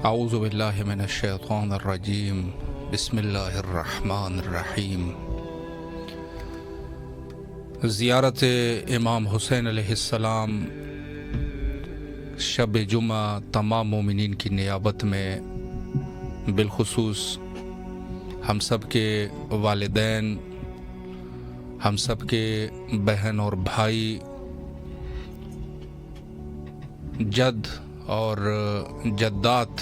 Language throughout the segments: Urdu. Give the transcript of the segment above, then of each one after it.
اعوذ باللہ من الشیطان الرجیم بسم اللہ الرحمن الرحیم۔ زیارت امام حسین علیہ السلام شب جمعہ تمام مومنین کی نیابت میں، بالخصوص ہم سب کے والدین، ہم سب کے بہن اور بھائی، جد اور جدات،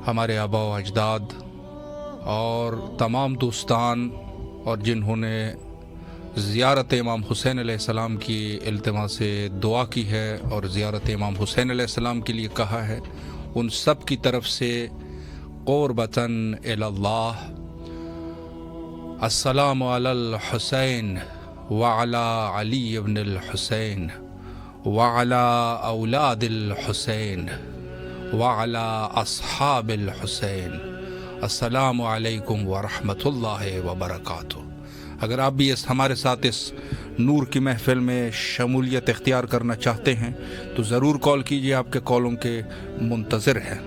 ہمارے آبا و اجداد اور تمام دوستان اور جنہوں نے زیارت امام حسین علیہ السلام کی التماس سے دعا کی ہے اور زیارت امام حسین علیہ السلام کے لیے کہا ہے، ان سب کی طرف سے قربتاً الی اللہ، السلام علی الحسین وعلی علی ابن الحسین وعلی اولاد الحسین وعلی اصحاب الحسین، السلام علیکم ورحمۃ اللہ وبرکاتہ۔ اگر آپ بھی ہمارے ساتھ اس نور کی محفل میں شمولیت اختیار کرنا چاہتے ہیں تو ضرور کال کیجیے، آپ کے کالوں کے منتظر ہیں۔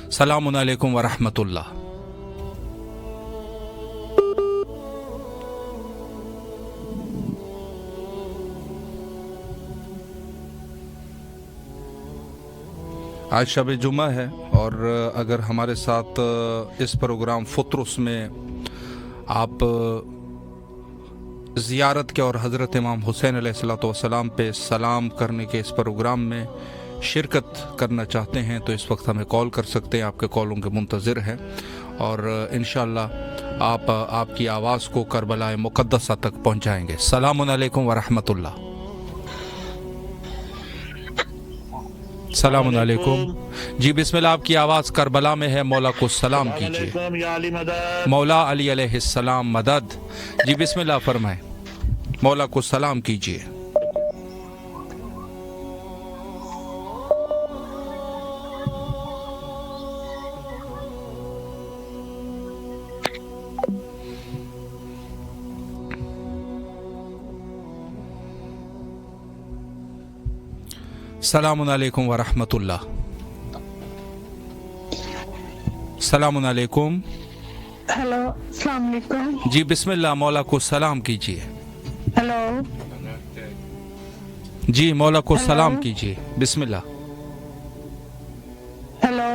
السلام علیکم ورحمۃ اللہ۔ آج شب جمعہ ہے اور اگر ہمارے ساتھ اس پروگرام فطرس میں آپ زیارت کے اور حضرت امام حسین علیہ السلام پہ سلام کرنے کے اس پروگرام میں شرکت کرنا چاہتے ہیں تو اس وقت ہمیں کال کر سکتے ہیں، آپ کے کالوں کے منتظر ہیں، اور انشاءاللہ آپ کی آواز کو کربلا مقدسہ تک پہنچائیں گے۔ السلام علیکم ورحمۃ اللہ۔ السلام علیکم۔ جی بسم اللہ، آپ کی آواز کربلا میں ہے، مولا کو سلام کیجیے۔ مولا علی علیہ السلام مدد۔ جی بسم اللہ فرمائیں، مولا کو سلام کیجیے۔ السلام علیکم ورحمۃ اللہ۔ السلام علیکم۔ ہیلو، السلام علیکم۔ جی بسم اللہ، مولا کو سلام کیجیے۔ ہیلو جی مولا کو سلام کیجیے، بسم اللہ۔ ہیلو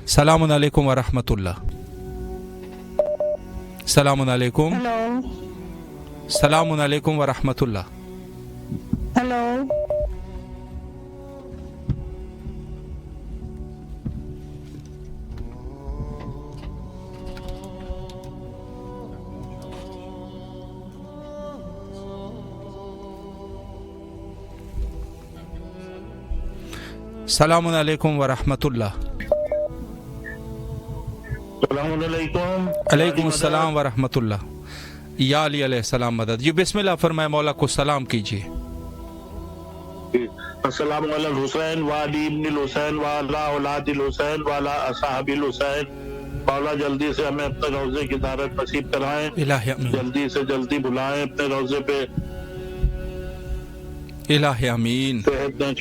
السلام علیکم ورحمۃ اللہ۔ السلام علیکم۔ ہیلو السلام علیکم ورحمۃ اللہ۔ ہیلو السلام علیکم ورحمۃ اللہ۔ السلام علیکم۔ علیکم السلام ورحمۃ اللہ۔ یا علی علیہ السلام مدد۔ جی بسم اللہ فرمائے، مولا کو سلام کیجیے۔ السلام علی الحسین وعلی ابن الحسین وعلی اولاد الحسین وعلی اصحاب الحسین۔ مولا جلدی سے ہمیں اپنے روضے کی زیارت نصیب کرائیں، الہ امین، جلدی سے جلدی بلائیں اپنے روضے پہ، الہ امین۔ صحت دیں،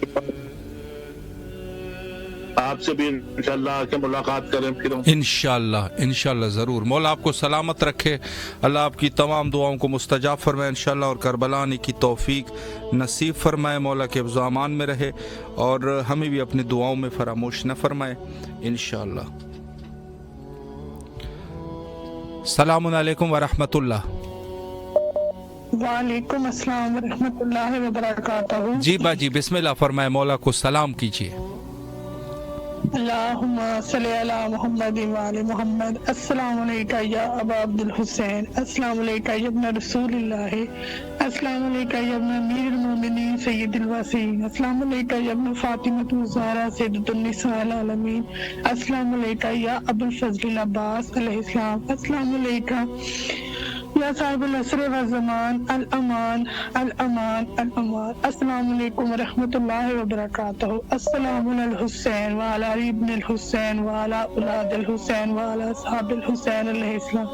آپ سے بھی انشاءاللہ آ کے ملاقات کریں پھر۔ انشاءاللہ ضرور۔ مولا آپ کو سلامت رکھے، اللہ آپ کی تمام دعاؤں کو مستجاب فرمائے انشاءاللہ، اور کربلا آنے کی توفیق نصیب فرمائے، مولا کے حفظ و امان میں رہے اور ہمیں بھی اپنی دعاؤں میں فراموش نہ فرمائے انشاءاللہ۔ السلام علیکم ورحمۃ اللہ۔ وعلیکم السلام ورحمۃ اللہ وبرکاتہ۔ جی جی بسم اللہ فرمائے، مولا کو سلام کیجیے۔ اللہم صلی علی محمد وعلی محمد۔ السلام علیکہ یا ابا عبد الحسین، السلام علیکہ یا ابن رسول اللہ، السلام علیکہ یا ابن امیر المومنین سید الواسین، السلام علیکہ یا ابن فاطمۃ الزہرا سیدۃ النساء العالمین، السلام علیکہ یا ابو الفضل العباس علیہ السلام، السلام علیکہ یا صاحب العصر والزمان الامان الامان الامان۔ السلام علیکم ورحمۃ اللہ وبرکاتہ۔ السلام علی الحسین وعلی علی ابن الحسین وعلی اولاد الحسین وعلی اصحاب الحسین علیہ السلام۔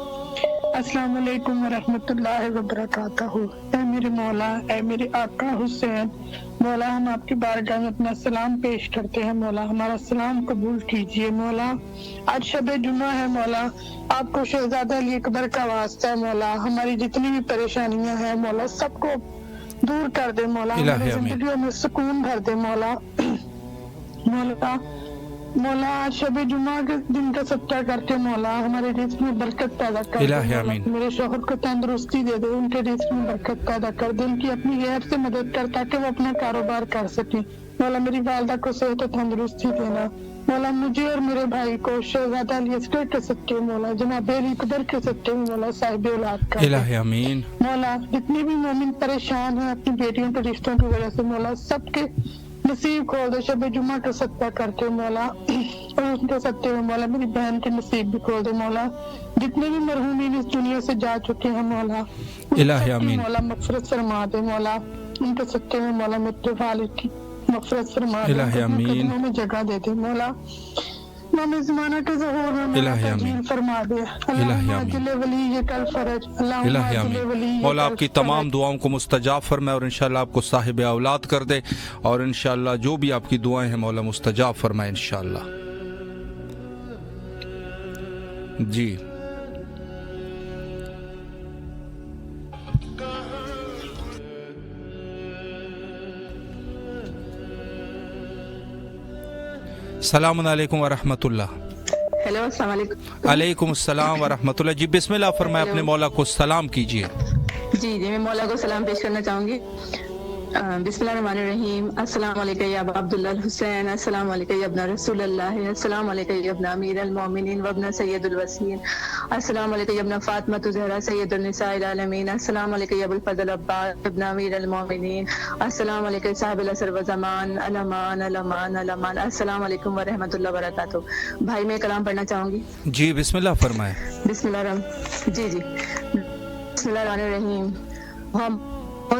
السلام علیکم ورحمۃ اللہ وبرکاتہ۔ اے میرے مولا، اے میرے آقا حسین، مولا ہم آپ کی بارگاہ میں اپنا سلام پیش کرتے ہیں، مولا ہمارا سلام قبول کیجئے۔ مولا آج شب جمعہ ہے، مولا آپ کو شہزادہ علی اکبر کا واسطہ ہے، مولا ہماری جتنی بھی پریشانیاں ہیں مولا سب کو دور کر دے، مولا ہماری زندگیوں میں سکون بھر دے، مولا مولا آج شب جمعہ کے دن کا صدقہ کر کے مولا ہمارے رزق میں برکت پیدا کر دے، میرے شوہر کو تندرستی دے دے، ان کے رزق میں برکت پیدا کر دے، ان کی اپنی غیر سے مدد کر تاکہ وہ اپنا کاروبار کر سکیں، مولا میری والدہ کو صحت و تندرستی دینا، مولا مجھے اور میرے بھائی کو شہزادہ علی اصغر کے صدقے مولا جناب علی اکبر کے صدقے مولا صاحب اولاد کر دے، آمین۔ مولا جتنے بھی مومن پریشان ہیں اپنی بیٹیوں کے رشتوں کی وجہ سے مولا سب کے نصیب کھول دے، شب جمعہ کا صدقہ کر کے مولا، اور اس کے صدقے میں مولا میری بہن کے نصیب بھی کھول دے، مولا جتنے بھی مرحومین اس دنیا سے جا چکے ہیں مولا مولا مغفرت فرما دے، مولا ان کے صدقے میں مولا میرے والد کی مغفرت فرما دے، قدموں میں جگہ دے دے، مولا نام زمانہ کے ظہور میں مولا تجلیل فرما دے، اللہم عجل ولی کل فرج، اللہم عجل ولی۔ مولا آپ کی تمام دعاؤں کو مستجاب فرمائے اور انشاءاللہ آپ کو صاحب اولاد کر دے، اور انشاءاللہ جو بھی آپ کی دعائیں ہیں مولا مستجاب فرمائے انشاءاللہ۔ جی السلام علیکم ورحمۃ اللہ۔ ہیلو السلام علیکم۔ علیکم السلام ورحمۃ اللہ۔ جی بسم اللہ فرمائے، اپنے مولا کو سلام کیجیے۔ جی میں مولا کو سلام پیش کرنا چاہوں گی۔ بسم اللہ الرحمن الرحیم۔ السلام علیکم یا ابا عبداللہ الحسین، السلام علیکم یا ابن رسول اللہ، السلام علیکم یا ابن امیر المومنین وابن سید الوسیین، السلام علیکم یا ابن فاطمہ الزہرا سید النساء العالمین، السلام علیکم یا ابو الفضل عباس ابن امیر المومنین، السلام علیکم صاحب العصر والزمان الامان الامان الامان۔ السلام علیکم ورحمۃ اللہ وبرکاتہ۔ بھائی میں کلام پڑھنا چاہوں گی۔ جی بسم اللہ فرمائے۔ بسم اللہ بسم اللہ الرحمن الرحیم۔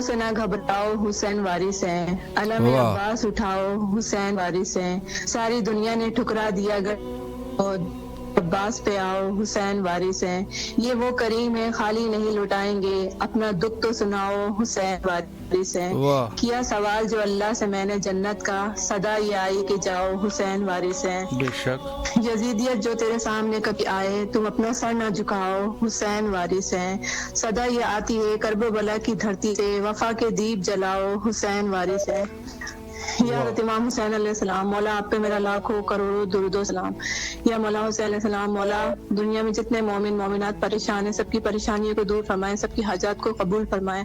سے نہ گھبراؤ حسین وارث ہیں، علم عباس اٹھاؤ حسین وارث ہیں، ساری دنیا نے ٹھکرا دیا عباس پہ آؤ حسین وارث ہیں، یہ وہ کریم ہے خالی نہیں لٹائیں گے، اپنا دکھ تو سناؤ حسین وارث ہیں، کیا سوال جو اللہ سے میں نے جنت کا، صدا یہ آئی کہ جاؤ حسین وارث ہیں، بے شک یزیدیت جو تیرے سامنے کبھی آئے تم اپنا سر نہ جھکاؤ حسین وارث ہیں، صدا یہ آتی ہے کرب و بلا کی دھرتی سے، وفا کے دیپ جلاؤ حسین وارث ہیں۔ یا حضرت امام حسین علیہ السلام، مولا آپ پہ میرا لاکھوں کروڑوں درود و سلام۔ یا مولا حسین علیہ السلام، مولا دنیا میں جتنے مومن مومنات پریشان ہیں سب کی پریشانیوں کو دور فرمائیں، سب کی حاجات کو قبول فرمائیں،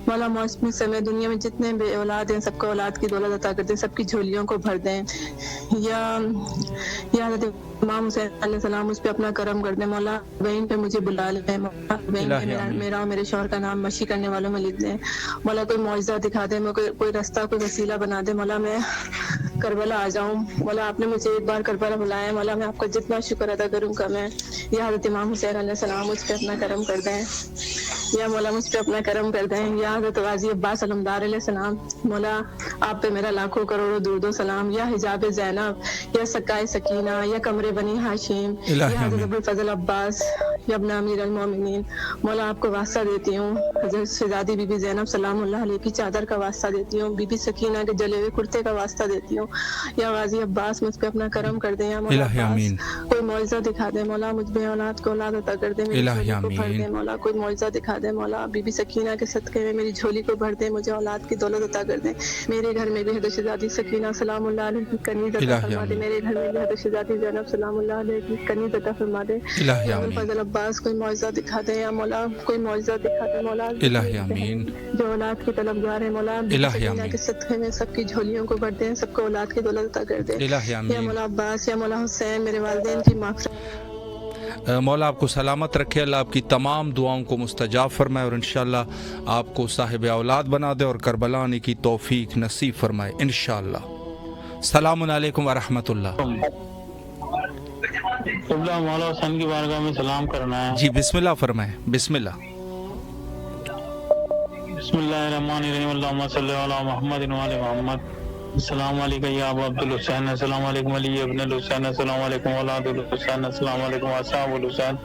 مولا موسمی سمے دنیا میں جتنے بے اولاد ہیں سب کو اولاد کی دولت عطا کر دیں، سب کی جھولیوں کو بھر دیں۔ یا حضرت امام حسین علیہ السلام اس پہ اپنا کرم کر دیں، مولا بہن پہ مجھے بلا لیں، مولا بہن پہ میرا اور میرے شوہر کا نام مشی کرنے والوں میں لکھ دیں، مولا کوئی معجزہ دکھا دیں، کوئی رستہ کوئی وسیلہ بنا دیں، مولا میں کربلا آ جاؤں، مولا آپ نے مجھے ایک بار کربلا بلایا، مولا میں آپ کا جتنا شکر ادا کروں کم ہے۔ یا حضرت امام حسین علیہ السلام مجھ پہ اپنا کرم کر دیں، یا مولا مجھ پہ اپنا کرم کر دیں۔ یا حضرت غازی عباس علمدار علیہ السلام، مولا آپ پہ میرا لاکھوں کروڑوں درود و سلام۔ یا حجاب زینب، یا سکائے سکینہ، یا کمر بنی ہاشم، یا حضرت ابو الفضل عباس، یا ابن امیر المومنین، مولا آپ کو واسطہ دیتی ہوں، حضرت شہزادی بی بی زینب سلام اللہ علیہ کی چادر کا واسطہ دیتی ہوں، بی بی سکینہ کے جلے ہوئے کرتے کا واسطہ دیتی ہوں۔ یا غازی عباس مجھ پہ اپنا کرم کر دیں، یا مولا کوئی معجزہ دکھا دے، مولا مجھ پہ اولاد کو اولاد عطا کر دے، میری جھولی کو بھر دے، مولا کوئی معجزہ دکھا دے، مولا بی بی سکینہ کے صدقے میں میری جھولی کو بھر دے، مجھے اولاد کی دولت عطا کر دے، میرے گھر میں بھی حضرت شہزادی سکینہ سلام اللہ علیہ کی کنیز عطا فرما دے، میرے گھر میں بھی حضرت شہزادی زینب سلام اللہ علیہ کی کنیز عطا فرما دے۔ یا فضل عباس کوئی معجزہ دکھا دے، یا مولا کوئی معجزہ دکھا دے، مولا جو اولاد کے طلبگار ہیں، مولا بی بی سکینہ کے صدقے میں سب کی جھولیوں کو بھر دے، سب کو اولاد کی دولت عطا کر دے۔ یا مولا عباس، یا مولا حسین، میرے والدین کی مغفرت۔ مولا آپ کو سلامت رکھے، اللہ آپ کی تمام دعاؤں کو مستجاب فرمائے اور انشاءاللہ آپ کو صاحب اولاد بنا دے اور کربلا آنے کی توفیق نصیب فرمائے انشاءاللہ۔ السلام علیکم ورحمۃ اللہ۔ مولا حسین کی بارگاہ میں سلام کرنا ہے۔ جی بسم اللہ فرمائے۔ بسم اللہ۔ بسم اللہ الرحمن الرحیم اللہم صلی علی محمد وعلی محمد السلام علیکم یا ابا عبد الحسین السلام علیکم علی ابن الحسین السلام علیکم اولاد الحسین السلام علیکم اصحاب الحسین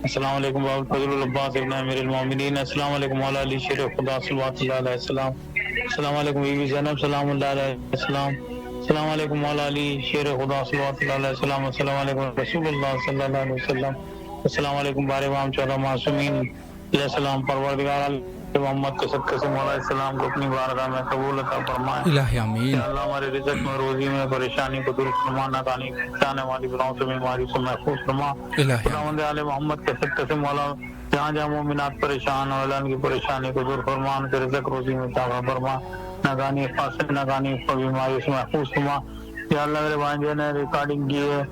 السلام علیکم باب الفضل العباس ابن امیر المومنین السلام علیکم مولا علی شیر خدا صلوات اللہ علیہ السلام السلام علیکم بی بی زینب سلام اللہ علیہ السلام السلام علیکم مولا علی شیر خدا صلوات اللہ علیہ السلام السلام علیکم رسول اللہ صلی اللہ علیہ وسلم السلام علیکم بار امام 14 معصومین علیہ السلام پروردگار علیہ محمد کے صدقے سے مولا السلام کو اپنی بارگاہ میں قبول عطا فرمائے الہی آمین. یا اللہ ہمارے رزق میں روزی میں پریشانی کو دور فرما ناکانی جانے والی بلاؤں سے بیماری سے محفوظ فرما خداوند آل محمد کے صدقے سے مولا جہاں جہاں مومنات پریشان ہو اللہ ان کی پریشانی کو دور فرما ان کے رزق روزی میں عطا فرما ناکانی فاصل ناکانی بیماری سے محفوظ فرما یا اللہ میرے بھائی نے ریکارڈنگ کی ہے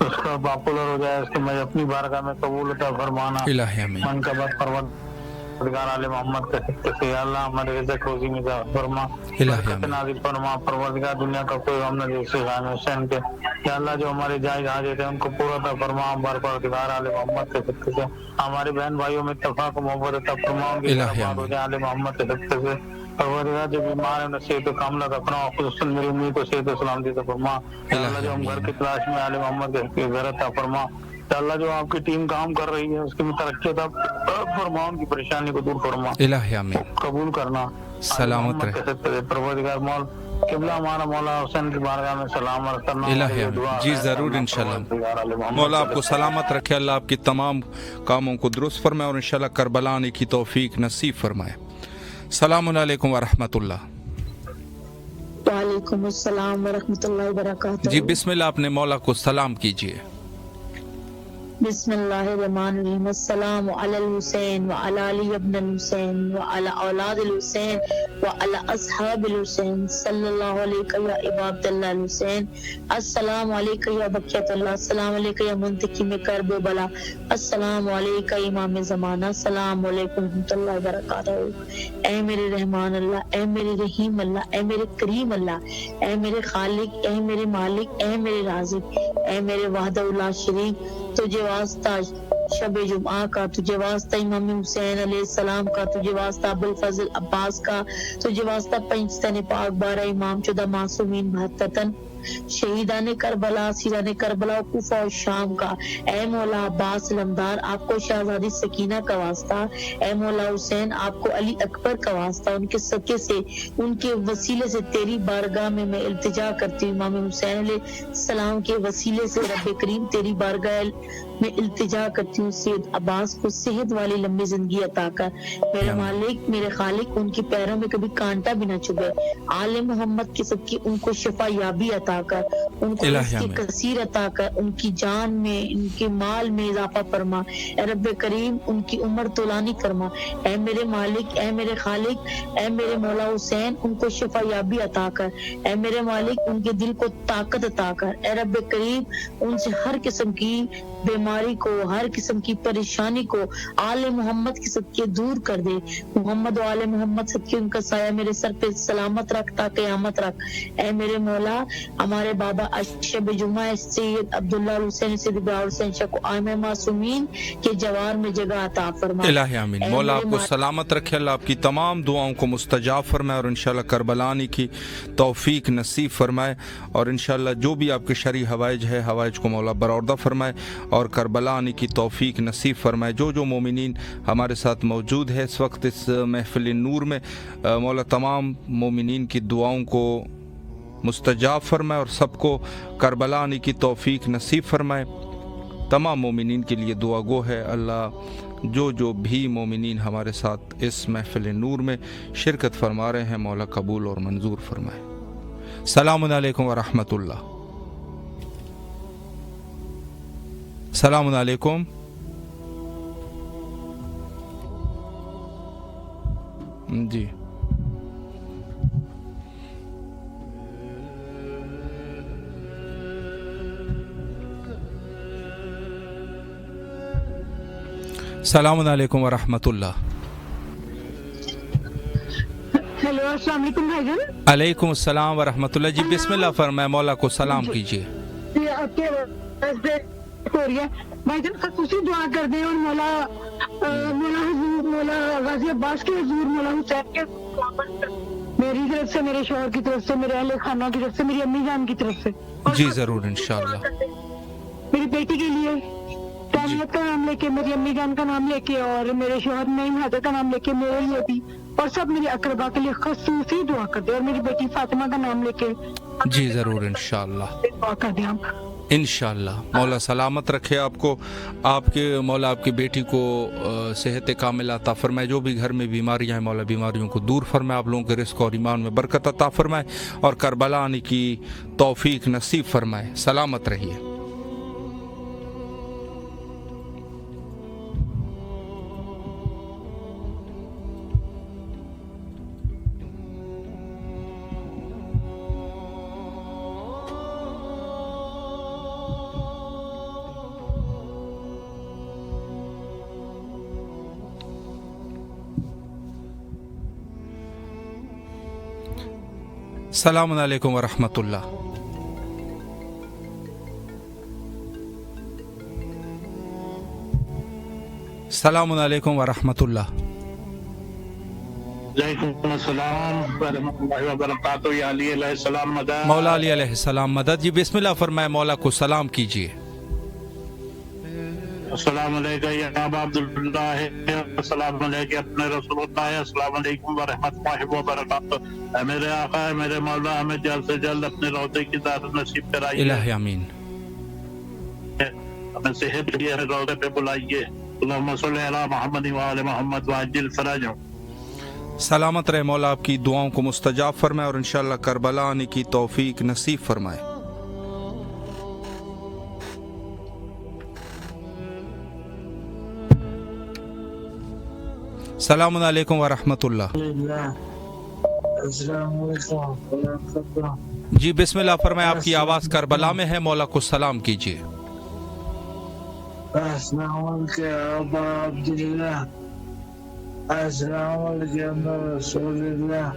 اس کا پاپولر ہو جائے اس کو میں اپنی بارگاہ میں قبول عطا فرمانا الہی آمین. من کا بد پروردگار علیہ محمد کے صدقے سے یا اللہ ہمارے رزق روزی میں عطا فرما الہی آمین. نازل فرما پروردگار دنیا کا کوئی غم نہ دے سیدنا حسین کے یا اللہ جو ہمارے جائز حاجت ہیں ان کو پورا عطا فرما پروردگار علیہ محمد کے صدقے سے ہمارے بہن بھائیوں میں اتفاق و محبت عطا فرما ان کی الہی بات ہو جائے علیہ محمد کے صدقے سے پروردگار جو بیمار ہیں نصیحت و کاملہ کا فرما خصوصاً میری امی کو صحت و سلامتی عطا فرما یا اللہ جو ہم گھر کی تلاش میں علیہ محمد کے گھر عطا فرما یا اللہ جو آپ کی ٹیم کام کر رہی ہے اس کی ترقی عطا فرما ان کی پریشانی کو دور فرما الہی آمین. قبول کرنا سلامت رہے. پروردگار مول قبلہ ہمارا مولا حسین کی بارگاہ میں سلام عرض کرنا الہی آمین. جی ضرور انشاءاللہ. مولا آپ کو سلامت رکھے, اللہ آپ کی تمام کاموں کو درست فرمائے اور انشاءاللہ کربلا آنے کی توفیق نصیب فرمائے. السلام علیکم ورحمۃ اللہ. وعلیکم السلام ورحمۃ اللہ وبرکاتہ. جی بسم اللہ, اپنے مولا کو سلام کیجیے. بسم اللہ الرحمن الرحیم. السلام علی الحسین وعلی علی ابن الحسین وعلی اولاد الحسین وعلی اصحاب الحسین صلی اللہ علیہ یا ابا عبداللہ الحسین. السلام علیکہ یا بقیت اللہ. السلام علیکہ یا منتقم کرب و بلا. السلام علیکہ امام زمانہ. السلام علیکم ورحمۃ اللہ وبرکاتہ. اے میرے رحمان اللہ, اے میرے رحیم اللہ, اے میرے کریم اللہ, اے میرے خالق, اے میرے مالک, اے میرے رازق, اے میرے وحدہ لا شریک, تجھے واسطہ شب جمعہ کا, تجھے واسطہ امام حسین علیہ السلام کا, تجھے واسطہ ابو الفضل عباس کا, تجھے واسطہ پنجتن پاک 12 امام 14 معصومین 72 تن شہیدان کربلا, سیران کربلا, کوفہ اور شام کا. اے مولا عباس علمدار, آپ کو شہزادی سکینہ کا واسطہ. اے مولا حسین, آپ کو علی اکبر کا واسطہ. ان کے صدقے سے, ان کے وسیلے سے تیری بارگاہ میں میں التجا کرتی ہوں. امام حسین علیہ السلام کے وسیلے سے رب کریم تیری بارگاہ میں التجا کرتی ہوں. سید عباس کو صحت والی لمبی زندگی عطا کر. میرے مالک, میرے خالق, ان کی پیروں میں کبھی کانٹا بھی نہ چبھے. آل محمد کے صدقے ان کو شفا یابی عطا کر, ان کو رزق کثیر عطا کر, ان کی جان میں, ان کے مال میں اضافہ فرما. اے رب کریم ان کی عمر طولانی فرما. اے میرے مالک, اے میرے خالق, اے میرے مولا حسین ان کو شفا یابی عطا کر. اے میرے مالک ان کے دل کو طاقت عطا کر. اے رب کریم ان سے ہر قسم کی بیماری کو, ہر قسم کی پریشانی کو آل محمد کے صدقے دور کر دے. محمد و آل محمد صدقے ان کا سایہ میرے سر پہ سلامت رکھ تا قیامت رکھ. اے میرے مولا ہمارے بابا شب جمعہ سید عبداللہ الحسین, سید ابراہیم حسین شاہ کو آئمہ معصومین کے جوار میں جگہ عطا فرما. الہی آمین. مولا آپ کو سلامت رکھے, اللہ آپ کی تمام دعاؤں کو مستجاب فرمائے اور انشاءاللہ کربلا آنے کی توفیق نصیب فرمائے اور انشاءاللہ جو بھی آپ کے شرعی حوائج ہے حوائج کو مولا برآوردہ فرمائے اور کربلا آنے کی توفیق نصیب فرمائے. جو مومنین ہمارے ساتھ موجود ہے اس وقت اس محفل نور میں, مولا تمام مومنین کی دعاؤں کو مستجاب فرمائے اور سب کو کربلا آنے کی توفیق نصیب فرمائے. تمام مومنین کے لیے دعا گو ہے. اللہ جو بھی مومنین ہمارے ساتھ اس محفل نور میں شرکت فرما رہے ہیں مولا قبول اور منظور فرمائے. السلام علیکم ورحمۃ اللہ. السلام علیکم. جی السلام علیکم ورحمۃ اللہ. ہیلو السلام علیکم بھائی جان. علیکم السلام ورحمۃ اللہ. جی بسم اللہ فرمائے, مولا کو سلام کیجیے. آپ کے ہو رہی ہے بھائی جان خصوصی دعا کر دیں اور مولا حضور مولا غازی عباس کے حضور مولا حسین کے میری طرف سے میرے شوہر کی طرف سے میرے اہل خانہ کی طرف سے میری امی جان کی طرف سے جی ضرور انشاءاللہ. میری بیٹی کے لیے طاہریت کا نام لے کے میری امی جان کا نام لے کے اور میرے شوہر نعیم حیدر کا نام لے کے میرے لیے بھی اور سب میرے اقربا کے لیے خصوصی دعا کر دیں اور میری بیٹی فاطمہ کا نام لے کے جی ضرور انشاءاللہ دعا کر دیں آپ. انشاءاللہ. مولا سلامت رکھے آپ کو, آپ کے مولا آپ کی بیٹی کو صحت کامل عطا فرمائے. جو بھی گھر میں بیماریاں ہیں مولا بیماریوں کو دور فرمائے, آپ لوگوں کے رزق اور ایمان میں برکت عطا فرمائے اور کربلا آنے کی توفیق نصیب فرمائے. سلامت رہیے. السلام علیکم ورحمۃ اللہ. السلام علیکم ورحمۃ اللہ. وعلیکم السلام ورحمۃ اللہ وبرکاتہ. یا علی علیہ السلام مدد. مولا علی علیہ السلام مدد. جی بسم اللہ فرمائے, مولا کو سلام کیجیے. السلام علیکم یا ابا عبداللہ. السلام علیکم اپنے رسول اللہ. السلام علیکم ورحمۃ اللہ وبرکاتہ. اے میرے آقا, اے میرے مولا, ہمیں جلد سے جلد اپنے روضے کی زیارت نصیب کرائیے. الہ آمین. ہمیں صحت کے لیے روضے پہ بلائیے. اللہم صلی علی محمد وآل محمد وعجل فرجهم. سلامت رہے, مولا آپ کی دعاؤں کو مستجاب فرمائے اور انشاءاللہ کربلا آنے کی توفیق نصیب فرمائے. السلام علیکم ورحمۃ اللہ. السلام علیکم. جی بسم اللہ فرمائے, آپ کی آواز کربلا میں ہے, مولا کو سلام کیجیے. السلام علیکم ابا عبداللہ. السلام علیکم رسول اللہ.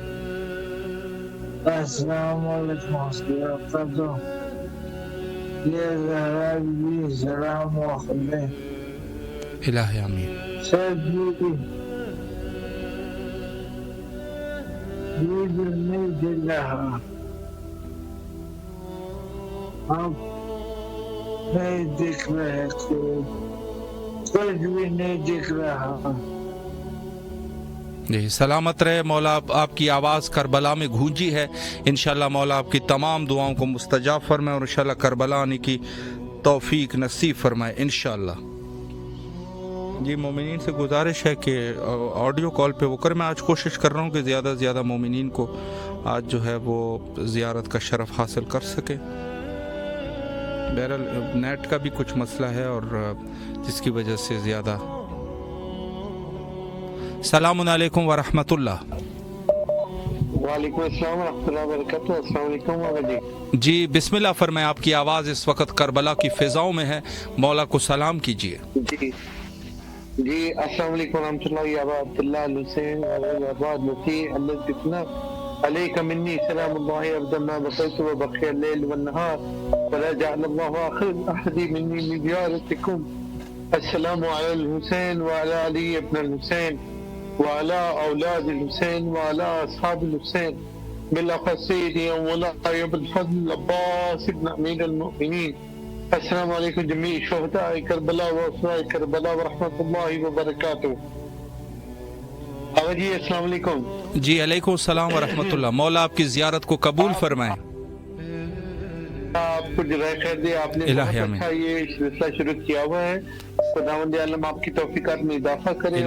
السلام علیکم وبرکاتہ. یہ زہرا بی سلام و خدمت. الہ آمین. سب نہیں دل رہا, ہم نہیں دیکھ رہے, کچھ بھی نہیں دیکھ رہا. جی سلامت رہے, مولا آپ کی آواز کربلا میں گونجی ہے. انشاءاللہ مولا آپ کی تمام دعاؤں کو مستجاب فرمائے اور انشاءاللہ کربلا آنے کی توفیق نصیب فرمائے انشاءاللہ. جی مومنین سے گزارش ہے کہ آڈیو کال پہ وہ کر. میں آج کوشش کر رہا ہوں کہ زیادہ سے زیادہ مومنین کو آج جو ہے وہ زیارت کا شرف حاصل کر سکے. بہرحال نیٹ کا بھی کچھ مسئلہ ہے اور جس کی وجہ سے زیادہ. السلام علیکم ورحمۃ اللہ. وعلیکم السلام ورحمۃ اللہ وبرکاتہ. السلام علیکم بابا جی. جی بسم اللہ فرمائے, آپ کی آواز اس وقت کربلا کی فضاؤں میں ہے, مولا کو سلام کیجیے. جی السلام علیکم ورحمۃ اللہ. یا ابا عبداللہ الحسین وعباد مسیح اللہ جتنا علیک منی سلام اللہ ابدا بقیت و بقی اللیل والنہار ولا جعل اللہ آخر احدی منی مزیارتکم. السلام علی الحسین وعلی علی ابن الحسین وعلى أولاد الحسين وعلى أصحاب الحسين بالأخص سيدي ومولاي أبو الفضل العباس بن أمير المؤمنين. السلام عليكم جميع شهداء كربلاء وأسراء كربلاء ورحمة الله وبركاته. جی السلام علیکم. جی علیکم السلام ورحمۃ اللہ. مولا آپ کی زیارت کو قبول فرمائیں. آپ کو جزائے خیر دے, آپ نے بہت اچھا یہ سلسلہ شروع کیا ہوا ہے. خداوند عالم آپ کی توفیقات میں اضافہ کرے,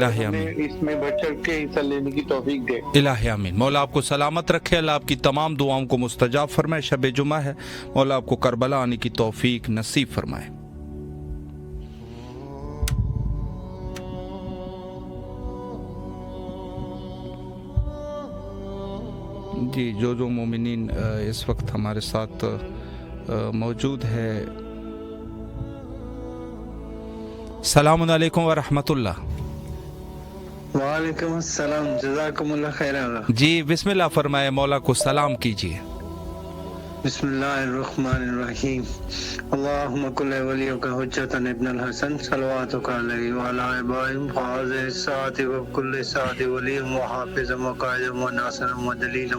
اس میں بڑھ چڑھ کے حصہ لینے کی توفیق دے. الہ آمین. مولا آپ کو سلامت رکھے, اللہ آپ کی تمام دعاؤں کو مستجاب فرمائے. شب جمعہ ہے, مولا آپ کو کربلا آنے کی توفیق نصیب فرمائے. جی جو مومنین اس وقت ہمارے ساتھ موجود ہے, السلام علیکم ورحمۃ اللہ. وعلیکم السلام, جزاکم اللہ خیر. جی بسم اللہ فرمائے, مولا کو سلام کیجیے. بسم اللہ الرحمن الرحیم اللہم کل ولیک حجۃ ابن الحسن صلواتک علیہ وعلی ابراہیم فاز الساعۃ وکل ساعۃ ولی وحافظ وقائد وناصر ودلیل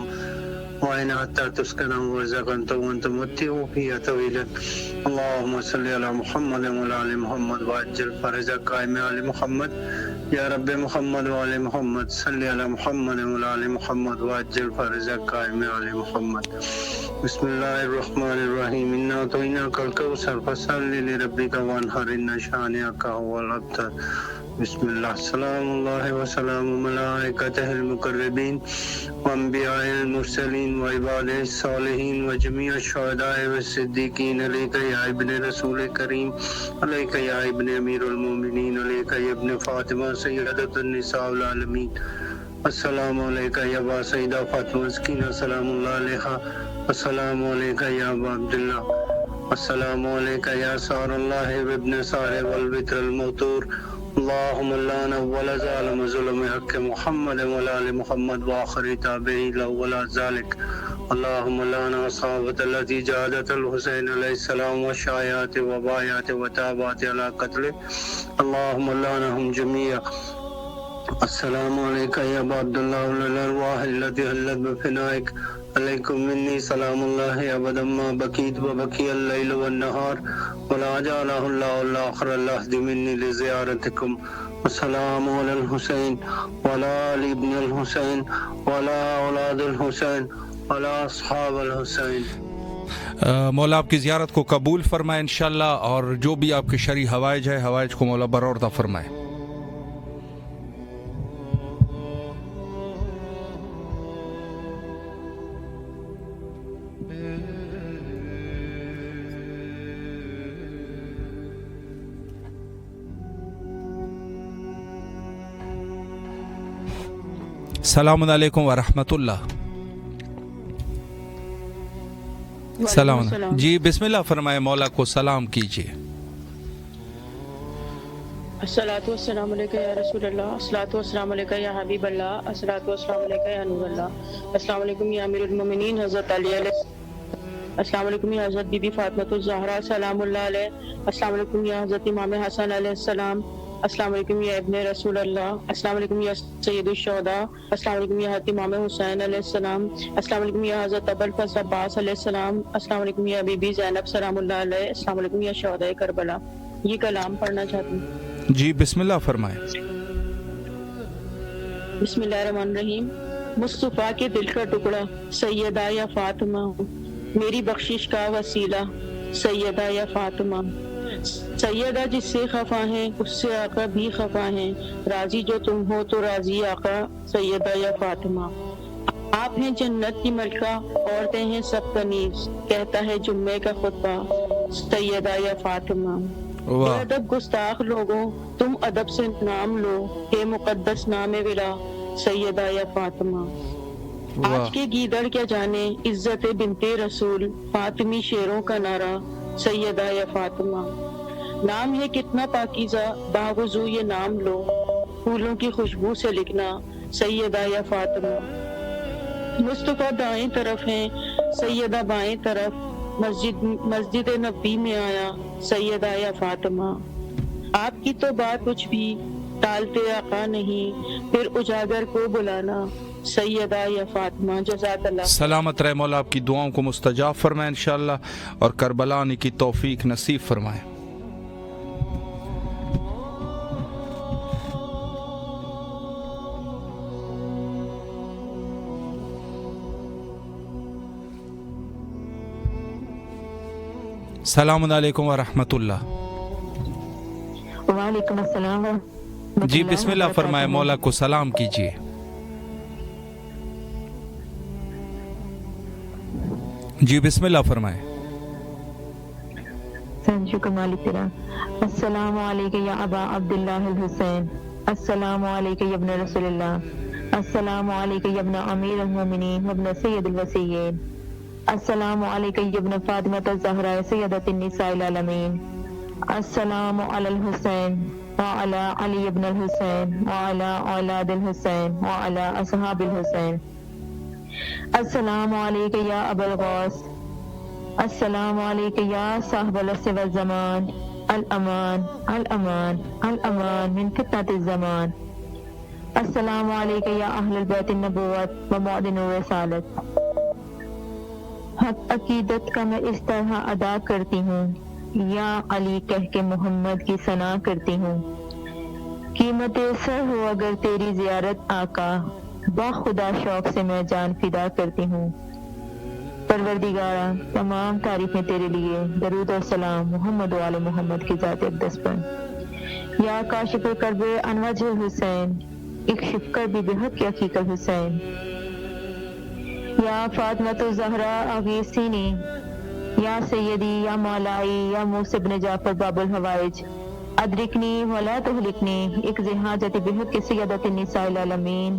وعین حتی تسکن ورزقن وانت متع فی طویلا اللہم صلی علی محمد وعلی آل محمد وعجل فرجک قائم آل محمد یا رب محمد وعلی محمد صلی علی محمد وعلی آل محمد وعجل فرجک قائم آل محمد بسم اللہ الرحمن الرحیم انا اعطیناک الکوثر فصل لربک وانحر ان شانئک هو الابتر بسم اللہ سلام اللہ وسلام ملائکتہ المقربین وانبیاء المرسلین وعباد الصالحین وجمیع الشہداء والصدیقین علیک یا ابن رسول کریم علیک یا ابن امیر المومنین علیک یا ابن فاطمہ سیدۃ النساء العالمین السلام علیکہ یا با سیدہ فاطمہ سکینہ سلام اللہ علیہا السلام علیکہ یا ابا عبداللہ السلام علیکہ یا سار اللہ وابن سار والبتر الموتور اللہم اللہ نول ظالم ظلم حق محمد وعلی محمد وآخر تابعی لولا ذالک اللہم اللہ صحابت التي جادت الحسین علیہ السلام وشایات وبایات وتابات علی قتل اللہم اللہ نہم جميع السلام علیکہ یا ابا عبداللہ الارواح التي حلت بفنائک علیکم منی سلام اللہ ابدا ما بکیت وبکی اللیل والنہار ولا جعلہ اللہ الاخر العہد منی لزیارتکم والسلام علی الحسین وعلی آل ابن الحسین وعلی اولاد الحسین وعلی اصحاب الحسین۔ مولا آپ کی زیارت کو قبول فرمائے انشاءاللہ، اور جو بھی آپ کے شرعی حوائج ہے حوائج کو مولا بر عطا فرمائے۔ السلام علیکم ورحمۃ اللہ۔ سلام جی، بسم اللہ فرمائے، مولا کو سلام کیجیے۔ الصلاۃ والسلام علیکہ یا رسول اللہ، الصلاۃ والسلام علیکہ یا حبیب اللہ، الصلاۃ والسلام علیکہ یا نور اللہ، السلام علیکم یا امیر المومنین حضرت علی علیہ السلام علیکم یا حضرت بی بی فاطمۃ الزہرا سلام اللہ علیہ، السلام علیکم یا حضرت امام حسن علیہ السلام، السلام علیکم یا ابن رسول اللہ، السلام علیکم یا سید الشہداء، السلام علیکم یا حضرت امام حسین علیہ السلام، السلام علیکم یا حضرت ابوالفضل عباس علیہ السلام، السلام علیکم یا بی بی زینب سلام اللہ علیہ، السلام علیکم یا شہداء کربلا۔ یہ کلام پڑھنا چاہتی ہوں۔ جی بسم اللہ فرمائے۔ بسم اللہ الرحمن الرحیم۔ مصطفیٰ کے دل کا ٹکڑا سیدہ یا فاطمہ، میری بخشش کا وسیلہ سیدہ یا فاطمہ، سیدہ جس سے خفا ہیں اس سے آقا بھی خفا ہیں، راضی جو تم ہو تو راضی آقا سیدہ یا فاطمہ، آپ ہیں جنت کی ملکہ عورتیں ہیں سب کنیز، کہتا ہے جمعے کا خطبہ سیدہ یا فاطمہ۔ بے ادب گستاخ لوگوں تم ادب سے نام لو، ہے مقدس نام ولا سیدہ یا فاطمہ۔ آج کے گیدڑ کیا جانے عزت بنت رسول، فاطمی شیروں کا نعرہ سیدہ یا فاطمہ، نام ہے کتنا پاکیزہ باوضو یہ نام لو، پھولوں کی خوشبو سے لکھنا سیدہ یا فاطمہ۔ مصطفیٰ دائیں طرف ہیں سیدہ بائیں طرف، مسجد نبی میں آیا سیدہ یا فاطمہ، آپ کی تو بات کچھ بھی ٹالتے آقا نہیں، پھر اجاگر کو بلانا سیدہ یا فاطمہ۔ جزاک اللہ۔ سلامت رہے مولا، آپ کی دعاؤں کو مستجاب فرمائے انشاءاللہ، اور کربلا آنے کی توفیق نصیب فرمائے۔ السلام علیکم ورحمۃ اللہ۔ وعلیکم السلام ورحمۃ جی بسم اللہ فرمائے، مولا کو سلام کیجیے۔ جی بسم اللہ فرمائے۔ شکر مالک تیرا۔ السلام علیکم یا ابا عبداللہ الحسین، السلام علیکم یا ابن رسول اللہ، السلام علیکم یا ابن امیر المومنین وابن سید الوصیین، السلام علیکم یا ابن فاطمۃ الزہرا سیدۃ النساء العالمین، السلام علی الحسین وعلی علی ابن الحسین وعلی اولاد الحسین وعلی اصحاب الحسین، السلام علیکم یا ابا الغوث السلام علیک یا صاحب العصر والزمان، الامان الامان الامان من فتنة الزمان۔ السلام علیک یا اہل البیت النبوت و معدن الرسالت۔ حق عقیدت کا میں اس طرح ادا کرتی ہوں، یا علی کہہ کے محمد کی ثنا کرتی ہوں۔ قیمت سر ہو اگر تیری زیارت آقا، با خدا شوق سے میں جان فدا کرتی ہوں۔ پروردگارا تمام تعریفیں تیرے لیے، درود اور سلام محمد و آل محمد کی ذات اقدس پر۔ یا کاشف کرب انوج حسین، اکشف کر بھی بحق کی حقیقت حسین۔ یا فاطمۃ الزہرا اغیثینی، یا سیدی یا مولائی یا موسی بن جعفر باب الحوائج، ادرکنی ولا تہلکنی، اقض حاجت بحق کی سیدۃ النساء العالمین۔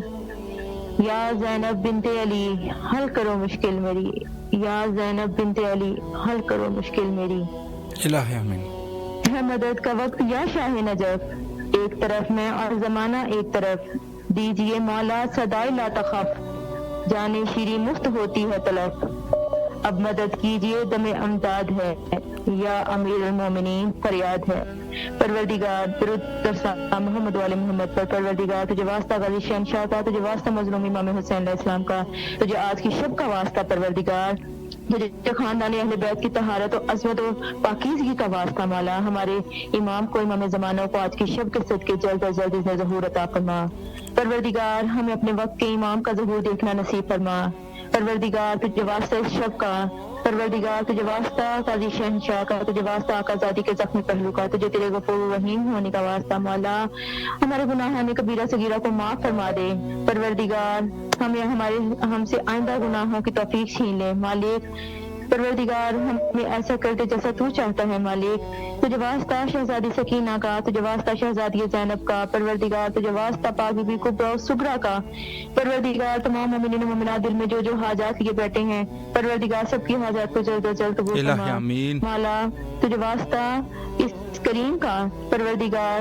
یا زینب بنت علی حل کرو مشکل میری، یا زینب بنت علی حل کرو مشکل میری۔ الہی آمین۔ ہے مدد کا وقت یا شاہ نجف، ایک طرف میں اور زمانہ ایک طرف، دیجئے مولا صدائے لا تخف، جانے شیری مفت ہوتی ہے تلف۔ اب مدد کیجئے دم امداد ہے، یا امیر المومنین فریاد ہے۔ پروردگار درود سلام محمد والے محمد پر۔ پروردگار تجھے واسطہ غازی شہنشاہ کا، تجھے واسطہ مظلوم امام حسین علیہ السلام کا، تجھے آج کی شب کا واسطہ پروردگار، تجھے خاندان اہل بیت کی طہارت و عظمت و پاکیزگی کا واسطہ مولا، ہمارے امام کو، امام زمانہ کو آج کی شب کے صدقے جلد از جلد اس نے ظہور عطا فرما۔ پروردگار ہمیں اپنے وقت کے امام کا ظہور دیکھنا نصیب فرما۔ پروردگار تجھے واسطہ اس شب کا، پروردگار تجھے واسطہ قاضی شہنشاہ کا، تجھے واسطہ آقا زادی کے زخمی پہلو کا، تجھے تیرے غفور رحیم ہونے کا واسطہ مولا، ہمارے گناہان کبیرہ صغیرہ کو معاف فرما دے۔ پروردگار ہم سے آئندہ گناہوں کی توفیق چھین لے مالک۔ پروردگار ہمیں ایسا کر دے جیسا تو چاہتا ہے مالک۔ تجھے واسطہ شہزادی سکینہ کا، تجھے واسطہ شہزادی زینب کا، پروردگار تجھے واسطہ پاک بی بی کبریٰ و صغریٰ کا۔ پروردگار تمام مومنین و مومنات دل میں جو حاجات لیے بیٹھے ہیں، پروردگار سب کی حاجات کو جلد از جلد قبول الہی فرما۔ آمین۔ مولا تجھے واسطہ اس کریم کا، پروردگار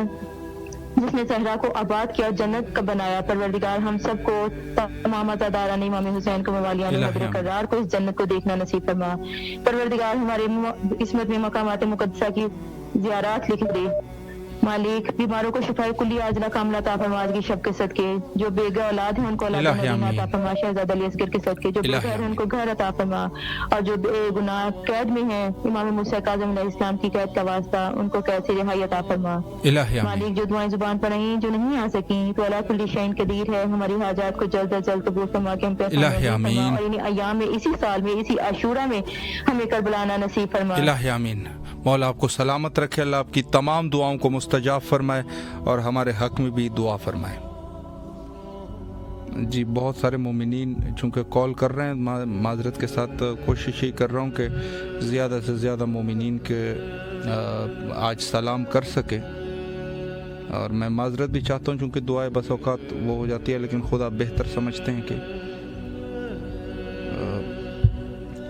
جس نے صحرا کو آباد کیا، جنت کا بنایا، پروردگار ہم سب کو، تمام عزاداران امام حسین کو، موالیان حضرت کرار کو اس جنت کو دیکھنا نصیب فرما۔ پروردگار ہمارے عصمت میں مقامات مقدسہ کی زیارات لکھ دے مالک۔ بیماروں کو شفاء کلی عاجلہ کاملہ عطا فرما آج کی شب کے صدقے۔ جو بے گھر اولاد ہیں ان کو اولاد مدینہ عطا فرما شہزادہ علی اصغر کے صدقے۔ جو بے گھر ہیں ان کو گھر عطا فرما، اور جو بے گناہ قید میں ہیں امام موسیٰ کاظم علیہ السلام کی قید کا واسطہ ان کو قید سے رہائی عطا فرما مالک۔ جو دعائیں زبان پر رہیں جو نہیں آ سکیں، تو اللہ کل شیء قدیر ہے، ہماری حاجات کو جلد از جلد قبول فرما کے ہم پہ فرما، اور انہیں ایام میں، اسی سال میں، اسی عاشورہ میں ہمیں کربلا آنا نصیب فرما۔ الہی آمین۔ مولا آپ کو سلامت رکھے، اللہ آپ کی تمام دعاؤں کو مستجاب فرمائے اور ہمارے حق میں بھی دعا فرمائے۔ جی بہت سارے مومنین چونکہ کال کر رہے ہیں، معذرت کے ساتھ کوشش ہی کر رہا ہوں کہ زیادہ سے زیادہ مومنین کے آج سلام کر سکے، اور میں معذرت بھی چاہتا ہوں چونکہ دعائیں بس اوقات وہ ہو جاتی ہے، لیکن خدا بہتر سمجھتے ہیں کہ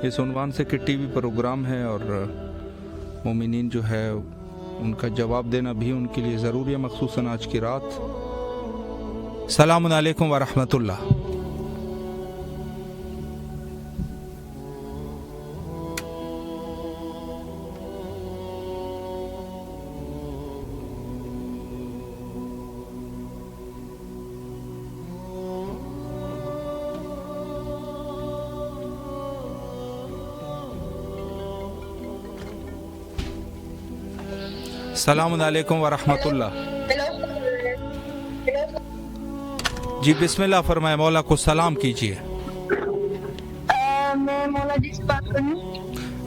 اس عنوان سے کہ ٹی وی پروگرام ہے اور مومنین جو ہے ان کا جواب دینا بھی ان کے لیے ضروری ہے، مخصوصاً آج کی رات۔ السلام علیکم ورحمۃ اللہ۔ السلام علیکم ورحمۃ اللہ۔ جی بسم اللہ فرمائے، مولا کو سلام کیجیے۔ میں مولا جی سے بات کروں؟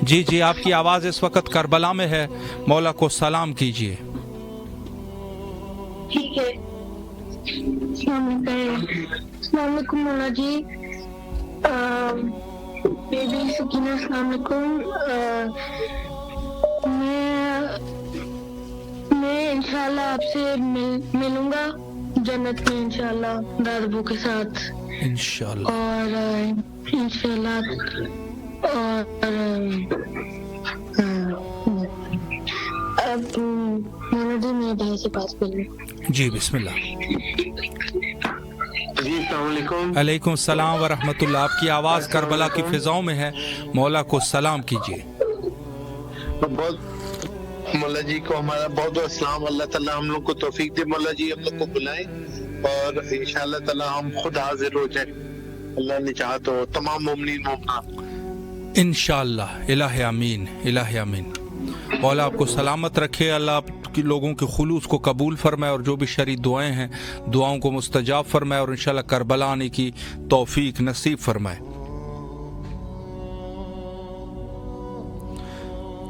جی جی آپ کی آواز اس وقت کربلا میں ہے، مولا کو سلام کیجیے۔ ٹھیک ہے۔ السلام علیکم مولا جی، بیبی سکینہ السلام علیکم۔ میں انشاءاللہ آپ سے ملوں گا جنت میں انشاءاللہ دادبو کے ساتھ انشاءاللہ، اور انشاءاللہ، اور اب مولا جی میں بھائی سے بات کر لوں؟ جی بسم اللہ۔ جی السلام علیکم. علیکم السلام ورحمۃ اللہ. آپ کی آواز کربلا کی فضاؤں میں ہے, مولا کو سلام کیجیے. بہت مولا جی کو ہمارا بہت بہت سلام. اللہ تعالیٰ ہم لوگ کو توفیق دے. مولا جی ہم لوگ کو بلائیں اور انشاءاللہ تعالیٰ ہم خود حاضر ہو جائیں, اللہ نے چاہا تو تمام مومنین مومنات انشاءاللہ. الہ آمین, الہ آمین. مولا آپ کو سلامت رکھے, اللہ آپ کی لوگوں کے خلوص کو قبول فرمائے, اور جو بھی شرعی دعائیں ہیں دعاؤں کو مستجاب فرمائے, اور انشاءاللہ کربلا آنے کی توفیق نصیب فرمائے.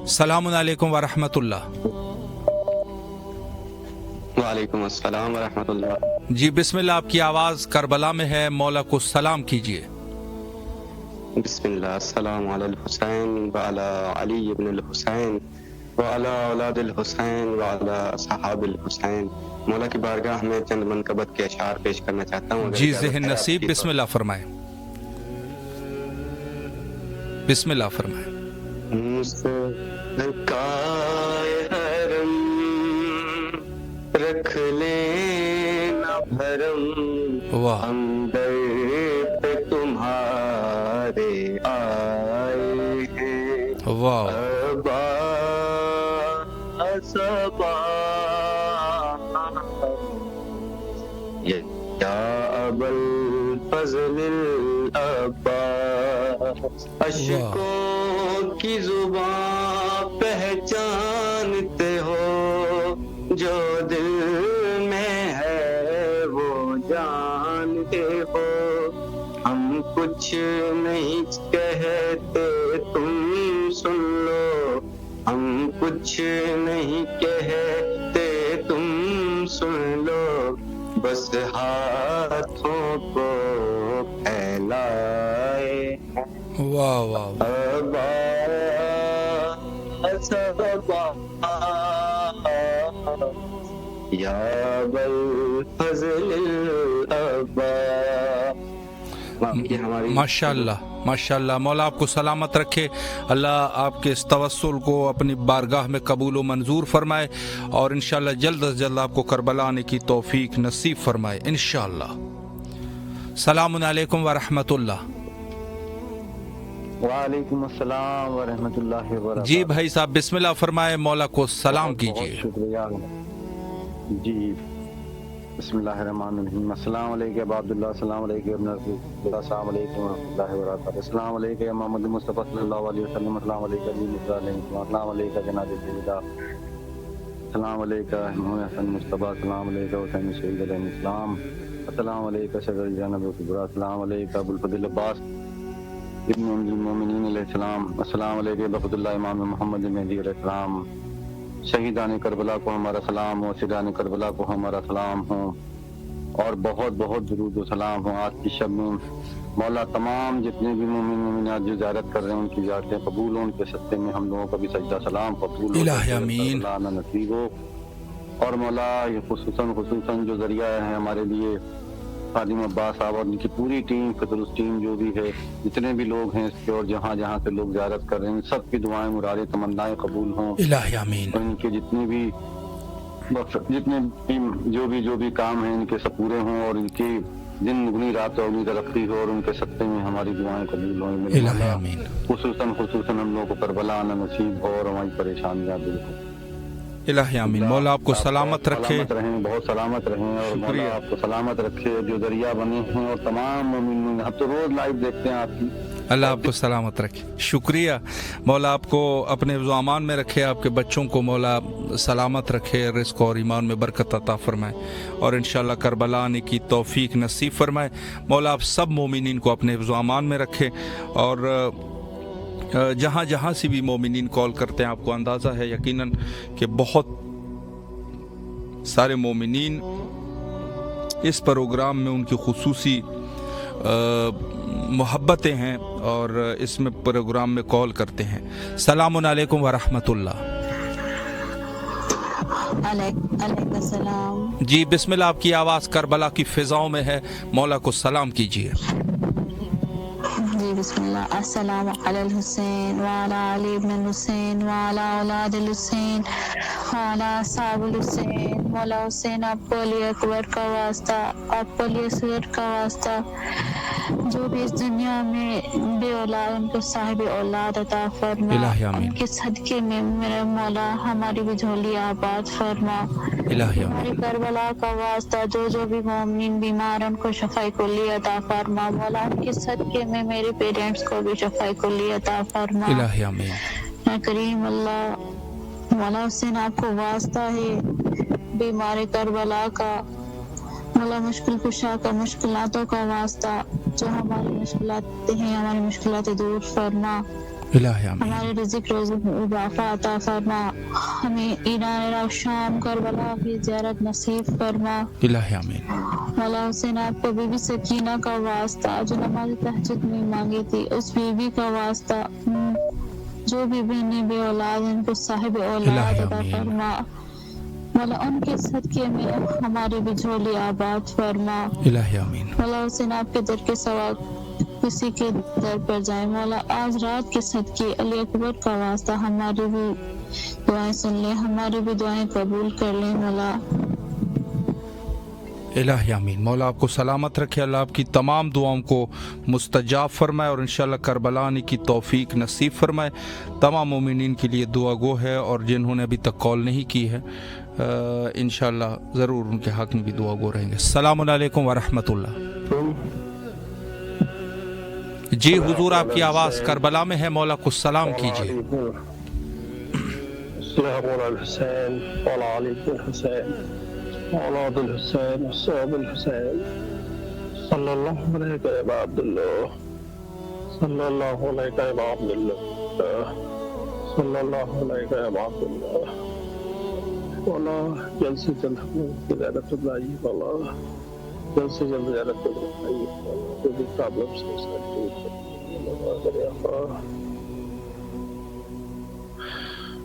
السلام علیکم ورحمۃ اللہ. وعلیکم السلام ورحمۃ اللہ. جی بسم اللہ, آپ کی آواز کربلا میں ہے, مولا کو سلام کیجیے. بسم اللہ. السلام علی الحسین وعلی علی ابن الحسین وعلی اولاد الحسین وعلی اصحاب الحسین. مولا کی بارگاہ میں چند منقبت کے اشعار پیش کرنا چاہتا ہوں. جی ذہن نصیب, بسم اللہ فرمائیں. بسم اللہ فرمائیں. مصطفیٰ حرم رکھ لینا بھرم, واہ ہم در پہ تمہارے آئے ہیں. واہ ابا صبا یا ابا الفضل الابا, اشکوں کی زبان پہچانتے ہو, جو دل میں ہے وہ جانتے ہو. ہم کچھ نہیں کہتے تم سن لو, ہم کچھ نہیں کہتے تم سن لو, بس ہاتھوں کو پھیلائے. واہ واہ ابا صبا یا بالفضل الابا. ماشاء اللہ ماشاء اللہ. مولا آپ کو سلامت رکھے, اللہ آپ کے اس توسل کو اپنی بارگاہ میں قبول و منظور فرمائے, اور انشاءاللہ جلد از جلد آپ کو کربلا آنے کی توفیق نصیب فرمائے انشاءاللہ. السلام علیکم ورحمۃ اللہ. وعلیکم السلام ورحمۃ اللہ وبرکاتہ. جی بھائی صاحب بسم اللہ فرمائے, مولا کو سلام بہت کیجیے. شکریہ. جی بسم اللہ الرحمن الرحیم. السلام علیکم ابا عبداللہ, السلام علیکم ابن اللہ, السلام علیکم ورحمۃ اللہ وبرکاتہ. السلام علیکم محمد مصطفیٰ صلی اللہ علیہ وسلم, السلام علیکم علی مصطفیٰ, السلام علیکم جناب الجلیدہ, السلام علیکم محمد حسن مصطفیٰ, السلام علیکم حسین شہید علیہ السلام, السلام علیکم صدر جناب کبریٰ, السلام علیکم ابو الفضل عباس ابن ام المومنین علیہ السلام, السلام علیکم بقد اللہ امام محمد مہدی علیہ السلام. شہیدان کربلا کو ہمارا سلام ہو, شہیدان کربلا کو ہمارا سلام ہو, اور بہت بہت درود و سلام ہو. آج کی شب میں مولا تمام جتنے بھی مومن مومنات جو زیارت کر رہے ہیں ان کی زیارتیں قبول ہوں, ان کے صدقے میں ہم لوگوں کا بھی سجدہ سلام قبول ہو, الہ آمین. نصیب ہو. اور مولا یہ خصوصاً جو ذریعہ ہے ہمارے لیے خادم عباس صاحب اور ان کی پوری ٹیم, فطرس ٹیم جو بھی ہے, جتنے بھی لوگ ہیں اس کے, اور جہاں جہاں سے لوگ زیارت کر رہے ہیں, سب کی دعائیں مرادیں تمنائیں قبول ہوں. الہ آمین. اور ان کے جتنے بھی جو بھی کام ہیں ان کے سب پورے ہوں, اور ان کی دن دگنی رات اگنی ترقی ہو, اور ان کے صدقے میں ہماری دعائیں قبول ہوں. الہ آمین. خصوصاً ہم لوگوں کو کربلا آنا نصیب ہو, اور ہماری پریشانیاں دور ہوں. الہ آمین. مولا آپ کو سلامت رکھے, سلامت رہیں, بہت سلامت رہیں, اور مولا آپ کو سلامت رکھے. جو ذریعہ بنے ہیں اور تمام مومنین, ہم تو روز لائیو دیکھتے ہیں آپ کی, اللہ آپ کو سلامت رکھے. شکریہ. مولا آپ کو اپنے حفظ و امان میں رکھے, آپ کے بچوں کو مولا سلامت رکھے, رزق اور ایمان میں برکت عطا فرمائے, اور انشاءاللہ کربلا آنے کی توفیق نصیب فرمائے. مولا آپ سب مومنین کو اپنے حفظ و امان میں رکھے, اور جہاں جہاں سے بھی مومنین کال کرتے ہیں, آپ کو اندازہ ہے یقیناً کہ بہت سارے مومنین اس پروگرام میں ان کی خصوصی محبتیں ہیں, اور اس میں پروگرام میں کال کرتے ہیں. السلام علیکم ورحمۃ اللہ. علیکم السلام. جی بسم اللہ, آپ کی آواز کربلا کی فضاؤں میں ہے, مولا کو سلام کیجیے. جی بسم الله. السلام على الحسين وعلى علي بن الحسين وعلى اولاد الحسين وعلى اصحاب الحسين. مولا حسین آپ کو علی اکبر کا واسطہ، آپ کو علی اصغر کا واسطہ، جو بھی اس دنیا میں بے اولاد ان کو صاحب اولاد عطا فرما. ان کے صدقے میں میرا مولا ہماری بھی جھولی آباد فرما. ہماری کربلا کا واسطہ جو بھی مومنین بیمار ان کو شفاء کلی عطا فرما. مولا ان کے صدقے میں میرے پیرنٹس کو بھی شفاء کلی عطا فرما. الہی آمین. اے کریم اللہ، مولا حسین آپ کو واسطہ ہے بیمار کربلا کا، مولا مشکل کشا کا، مشکلاتوں کا واسطہ، جو ہماری مشکلات ہیں ہماری مشکلات دور فرما. ہمارے رزق روزی میں اضافہ عطا فرما. ہمیں ایران عراق شام کربلا کی زیارت نصیب فرما. مولا حسین آپ کو بی بی سکینہ کا واسطہ جو نماز تہجد میں مانگی تھی، اس بی بی کا واسطہ، جو بھی بہنیں بے اولاد ان کو صاحب اولاد عطا فرما. مولا ان کے صدقے میں ہماری بھی جھولی آباد فرما. مولا حسین آپ کے در کے سوا کسی کے در پر جائیں. مولا آج رات کے صدقے علی اکبر کا واسطہ ہماری بھی دعائیں سن لیں، ہماری بھی دعائیں قبول کر لیں. مولا الہی آمین. مولا آپ کو سلامت رکھے، اللہ آپ کی تمام دعاؤں کو مستجاب فرمائے اور انشاءاللہ کربلا آنے کی توفیق نصیب فرمائے. تمام مومنین کے لیے دعا گو ہے، اور جنہوں نے ابھی تک کال نہیں کی ہے انشاءاللہ ضرور ان کے حق میں بھی دعا گو رہیں گے. السلام علیکم ورحمۃ اللہ. جی حضور آپ کی آواز کربلا میں ہے، مولا کو سلام کیجیے. السلام علی الحسین وعلی علی الحسین اولاد الحسین اصحاب الحسین صلی اللہ علیہ و عبداللہ صلی اللہ علیہ و عبداللہ صلی اللہ علیہ و عبداللہ. مولا جلد سے جلد ہمیں زیارت بلائیے. مولا جلد سے جلد زیارت بلائیے. جو بھی پرابلم سے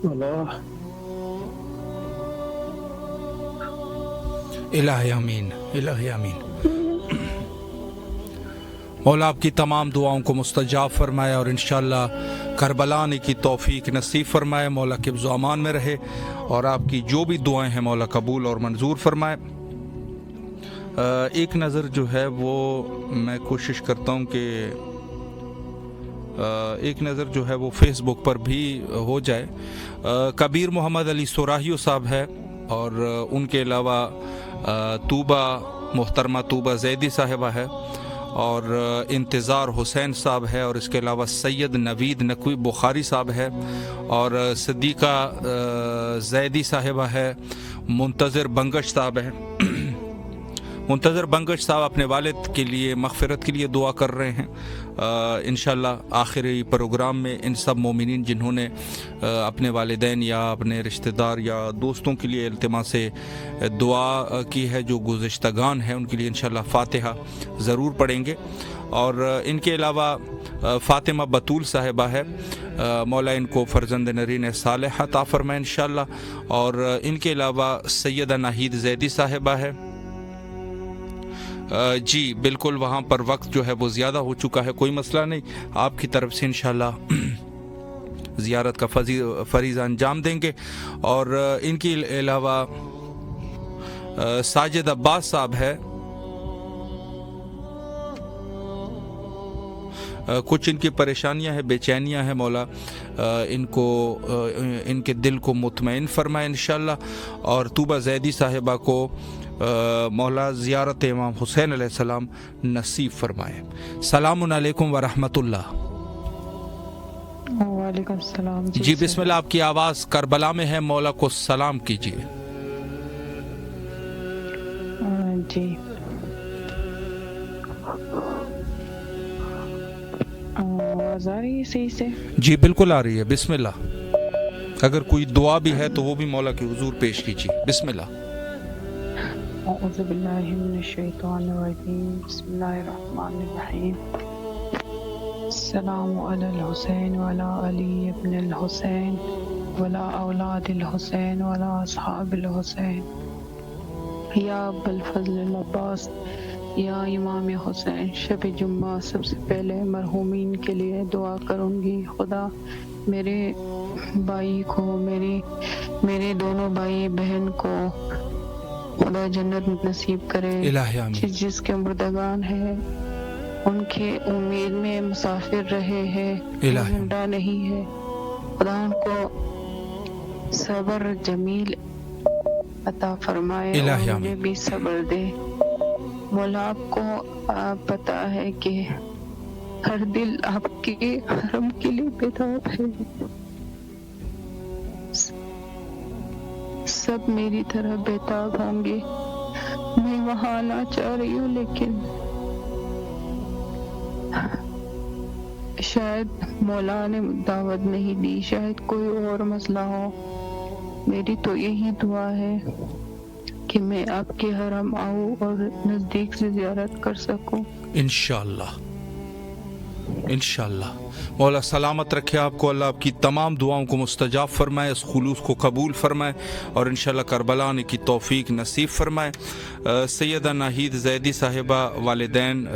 مولا الہی آمین. الہی آمین. مولا آپ کی تمام دعاؤں کو مستجاب فرمائے اور انشاءاللہ کربلا آنے کی توفیق نصیب فرمائے. مولا کے حفظ و امان میں رہے اور آپ کی جو بھی دعائیں ہیں مولا قبول اور منظور فرمائے. ایک نظر جو ہے وہ میں کوشش کرتا ہوں کہ ایک نظر جو ہے وہ فیس بک پر بھی ہو جائے. کبیر محمد علی سوراہیو صاحب ہے، اور ان کے علاوہ طوبہ محترمہ طوبہ زیدی صاحبہ ہے، اور انتظار حسین صاحب ہے، اور اس کے علاوہ سید نوید نقوی بخاری صاحب ہے، اور صدیقہ زیدی صاحبہ ہے، منتظر بنگش صاحب ہے. منتظر بنگش صاحب اپنے والد کے لیے مغفرت کے لیے دعا کر رہے ہیں. انشاءاللہ آخری پروگرام میں ان سب مومنین جنہوں نے اپنے والدین یا اپنے رشتہ دار یا دوستوں کے لیے التماس سے دعا کی ہے جو گزشتگان ہیں، ان کے لیے انشاءاللہ فاتحہ ضرور پڑھیں گے. اور ان کے علاوہ فاطمہ بطول صاحبہ ہے، مولا ان کو فرزند نرین صالح عطا فرمائے انشاءاللہ. اور ان کے علاوہ سیدہ ناہید زیدی صاحبہ ہے. جی بالکل، وہاں پر وقت جو ہے وہ زیادہ ہو چکا ہے، کوئی مسئلہ نہیں، آپ کی طرف سے انشاءاللہ زیارت کا فریضہ انجام دیں گے. اور ان کے علاوہ ساجد عباس صاحب ہے، کچھ ان کی پریشانیاں ہیں، بے چینیاں ہیں، مولا ان کو ان کے دل کو مطمئن فرمائے انشاءاللہ. اور طوبہ زیدی صاحبہ کو مولا زیارت امام حسین علیہ السلام نصیب فرمائے. السلام علیکم ورحمۃ اللہ. وعلیکم السلام. جی بسم اللہ، آپ کی آواز کربلا میں ہے، مولا کو سلام کیجیے. جی آواز آ رہی ہے صحیح سے؟ جی بالکل آ رہی ہے. بسم اللہ. اگر کوئی دعا بھی ہے تو وہ بھی مولا کے حضور پیش کیجیے. بسم اللہ. اعوذ باللہ من الشیطان الرجیم. بسم اللہ الرحمن الرحیم. السلام علی الحسین وعلی علی ابن الحسین وعلی اولاد الحسین وعلی اصحاب الحسین. یا ابا الفضل العباس یا امام حسین، شب جمعہ سب سے پہلے مرحومین کے لیے دعا کروں گی. خدا میرے بھائی کو، میرے دونوں بھائی بہن کو خدا جنت نصیب کرے. الہی آمین. جس کے مردگان ہیں ان کے امید میں مسافر رہے ہیں، زندہ نہیں ہے، خدا ان کو صبر جمیل عطا فرمائے اور مجھے بھی صبر دے. مولا آپ کو پتا ہے کہ ہر دل آپ کے حرم کے لیے بیدار ہے. سب میری طرح بیتاب ہوں گے. میں وہاں آنا چاہ رہی ہوں لیکن شاید مولا نے دعوت نہیں دی، شاید کوئی اور مسئلہ ہو. میری تو یہی دعا ہے کہ میں آپ کے حرم آؤں اور نزدیک سے زیارت کر سکوں. انشاءاللہ انشاءاللہ. مولا سلامت رکھے آپ کو، اللہ آپ کی تمام دعاؤں کو مستجاب فرمائے، اس خلوص کو قبول فرمائے اور انشاءاللہ کربلا آنے کی توفیق نصیب فرمائے. سیدہ ناہید زیدی صاحبہ والدین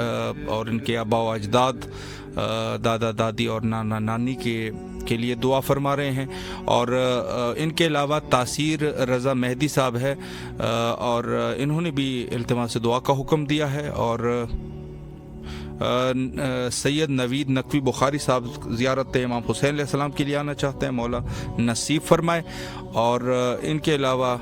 اور ان کے آبا و اجداد، دادا دادی اور نانا نانی کے لیے دعا فرما رہے ہیں. اور ان کے علاوہ تاثیر رضا مہدی صاحب ہے اور انہوں نے بھی التماس سے دعا کا حکم دیا ہے. اور سید نوید نقوی بخاری صاحب زیارت امام حسین علیہ السلام کے لیے آنا چاہتے ہیں، مولا نصیب فرمائے. اور ان کے علاوہ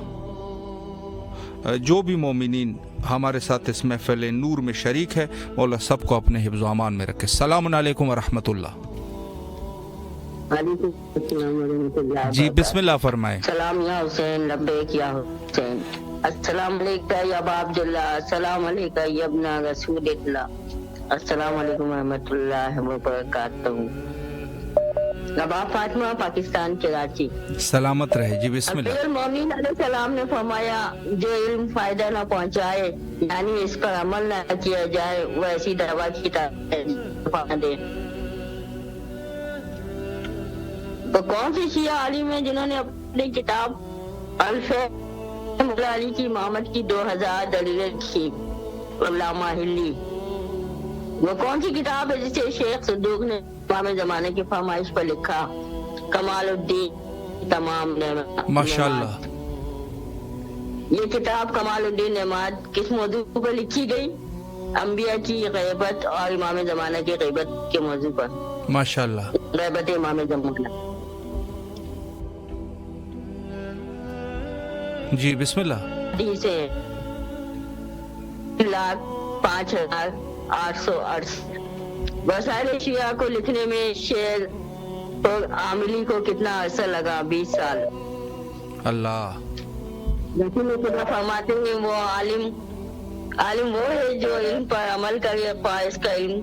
جو بھی مومنین ہمارے ساتھ اس محفل نور میں شریک ہے، مولا سب کو اپنے حفظ و امان میں رکھے. السلام علیکم ورحمۃ اللہ. جی بسم اللہ فرمائیں. سلام یا حسین، لبیک یا حسین. السلام علیکم یا ابا عبداللہ، السلام علیکم یا ابن رسول اللہ، السلام علیکم ورحمۃ اللہ وبرکاتہ. نواب فاطمہ، پاکستان کراچی. سلامت رہے. جی بسم اللہ. المومنین علیہ السلام نے فرمایا جو علم فائدہ نہ پہنچائے یعنی اس پر عمل نہ کیا جائے وہ ایسی دوا کی طرح دے. تو کون سی شیعہ عالم ہے جنہوں نے اپنی کتاب الف مولا علی کی امامت کی 2000 دلیلیں لکھی؟ علامہ ہلی. وہ کون سی کتاب ہے جسے شیخ صدوق نے امام زمانے کی فرمائش پر لکھا؟ کمال الدین تمام نعمات. ماشاءاللہ. یہ کتاب کمال الدین نعمات کس موضوع پر لکھی گئی؟ انبیاء کی غیبت اور امام زمانہ کی غیبت کے موضوع پر. ماشاءاللہ. غیبت امام زمانہ. جی بسم اللہ. حدیث 5,05,868. وسائل شیعہ کو لکھنے میں شیخ اور عاملی کو کتنا عرصہ لگا؟ 20 سال. اللہ. لیکن فرماتے ہیں وہ عالم وہ ہے جو علم پر عمل کرے، پائس کا علم.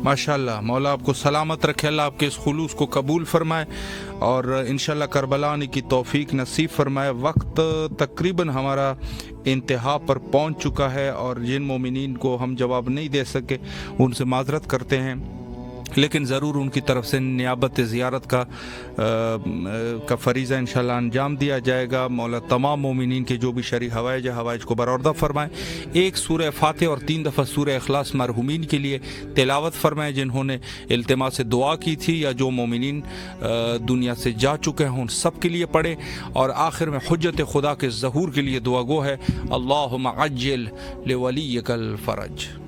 ماشاءاللہ. مولا آپ کو سلامت رکھے، اللہ آپ کے اس خلوص کو قبول فرمائے اور انشاءاللہ کربلا آنے کی توفیق نصیب فرمائے. وقت تقریباً ہمارا انتہا پر پہنچ چکا ہے اور جن مومنین کو ہم جواب نہیں دے سکے ان سے معذرت کرتے ہیں، لیکن ضرور ان کی طرف سے نیابت زیارت کا فریضہ انشاءاللہ انجام دیا جائے گا. مولا تمام مومنین کے جو بھی شرعی حوائج کو برآوردہ فرمائیں. ایک سورہ فاتح اور 3 دفعہ سورہ اخلاص مرحومین کے لیے تلاوت فرمائیں جنہوں نے التماس سے دعا کی تھی یا جو مومنین دنیا سے جا چکے ہیں ان سب کے لیے پڑھیں. اور آخر میں حجت خدا کے ظہور کے لیے دعا گو ہے، اللہم عجل لولیک الفرج.